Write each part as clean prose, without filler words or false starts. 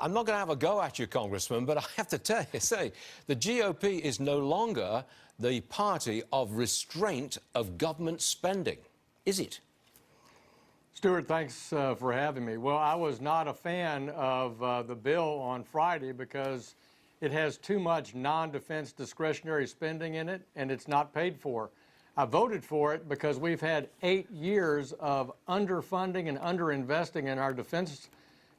I'm not going to have a go at you, Congressman, but I have to say, the GOP is no longer the party of restraint of government spending, is it? Stuart, thanks for having me. Well, I was not a fan of the bill on Friday because it has too much non-defense discretionary spending in it, and it's not paid for. I voted for it because we've had 8 years of underfunding and underinvesting in our defense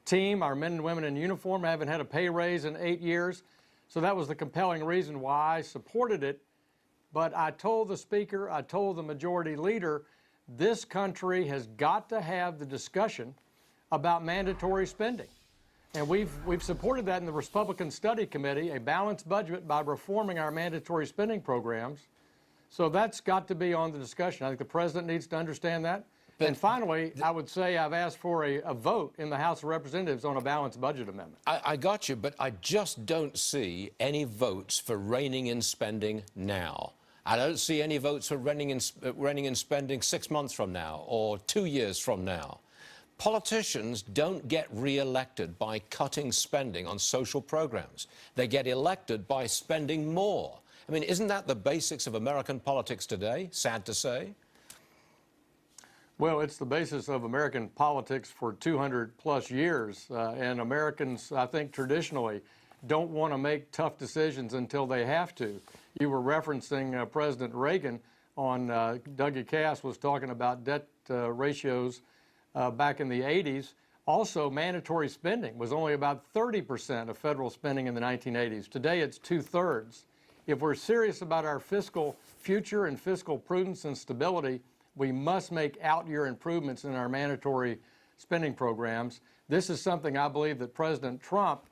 team. Our men and women in uniform haven't had a pay raise in 8 years. So that was the compelling reason why I supported it. But I told the Speaker, I told the Majority Leader, this country has got to have the discussion about mandatory spending. And we've supported that in the Republican Study Committee, a balanced budget by reforming our mandatory spending programs. So that's got to be on the discussion. I think the President needs to understand that. And finally, I would say I've asked for a vote in the House of Representatives on a balanced budget amendment. I got you, but I just don't see any votes for reining in spending now. I don't see any votes for reining in spending 6 months from now or 2 years from now. Politicians don't get re-elected by cutting spending on social programs. They get elected by spending more. I mean, isn't that the basics of American politics today, sad to say? Well, it's the basis of American politics for 200-plus years, and Americans, I think, traditionally don't want to make tough decisions until they have to. You were referencing President Reagan on Dougie Cass was talking about debt ratios back in the 80s. Also, mandatory spending was only about 30% of federal spending in the 1980s. Today, it's 2/3. If we're serious about our fiscal future and fiscal prudence and stability, we must make out-year improvements in our mandatory spending programs. This is something I believe that President Trump,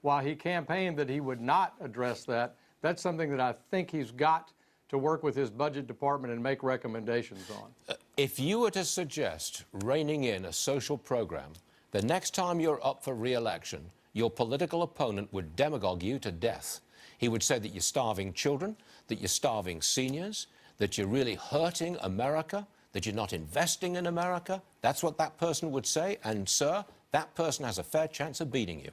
while he campaigned that he would not address that, that's something that I think he's got to work with his budget department and make recommendations on. If you were to suggest reining in a social program, the next time you're up for re-election, your political opponent would demagogue you to death. He would say that you're starving children, that you're starving seniors, that you're really hurting America, that you're not investing in America. That's what that person would say. And, sir, that person has a fair chance of beating you.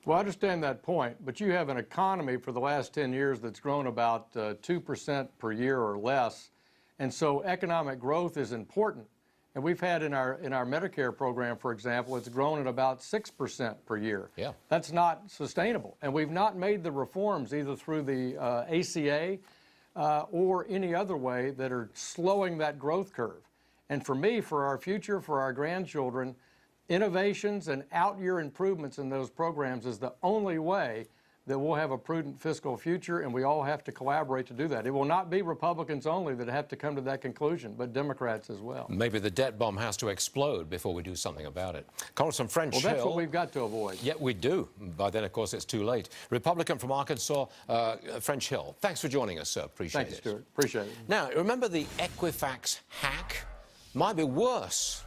Well, I understand that point, but you have an economy for the last 10 years that's grown about 2% per year or less. And so economic growth is important. And we've had in our Medicare program, for example, it's grown at about 6% per year. Yeah. That's not sustainable. And we've not made the reforms either through the ACA or any other way that are slowing that growth curve. And for me, for our future, for our grandchildren, innovations and out-year improvements in those programs is the only way that we'll have a prudent fiscal future, and we all have to collaborate to do that. It will not be Republicans only that have to come to that conclusion, but Democrats as well. Maybe the debt bomb has to explode before we do something about it. Congressman French Hill. Well, that's what we've got to avoid. Yeah, we do. By then, of course, it's too late. Republican from Arkansas, French Hill. Thanks for joining us, sir. Appreciate it. Thank you, Stuart. Appreciate it. Now, remember the Equifax hack? Might be worse.